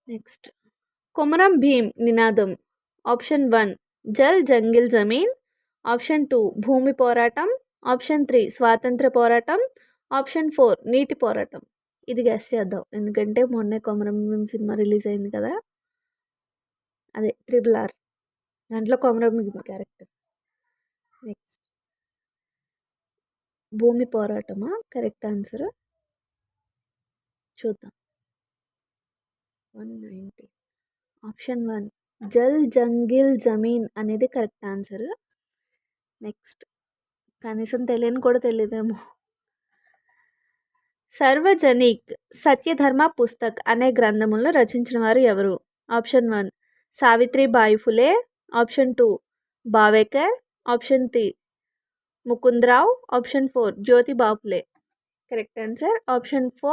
Next Komaram Bheem నినాదం. Option 1 జల్ జంగిల్ జమీన్, ఆప్షన్ 2 భూమి పోరాటం, ఆప్షన్ 3 స్వాతంత్ర పోరాటం, ఆప్షన్ 4 నీటి పోరాటం. ఇది గెస్ చేద్దాం ఎందుకంటే మొన్నే కొమరం భీం సినిమా రిలీజ్ అయింది కదా, అదే RRR, దాంట్లో కొమరం భీం క్యారెక్టర్. నెక్స్ట్ భూమి పోరాటమా కరెక్ట్ ఆన్సర్? చూద్దాం. 190. ఆప్షన్ 1 జల్ జంగిల్ జమీన్ అనేది కరెక్ట్ ఆన్సర్. నెక్స్ట్ కనీసం తెలియని కూడా తెలియదేమో. సర్వజనిక్ సత్యధర్మ పుస్తక్ అనే గ్రంథములను రచించిన వారు ఎవరు? Option 1 Savitribai Phule, option 2 Bhavekar, option 3 Mukundarao, option 4 Jyotiba Phule. Correct answer option 4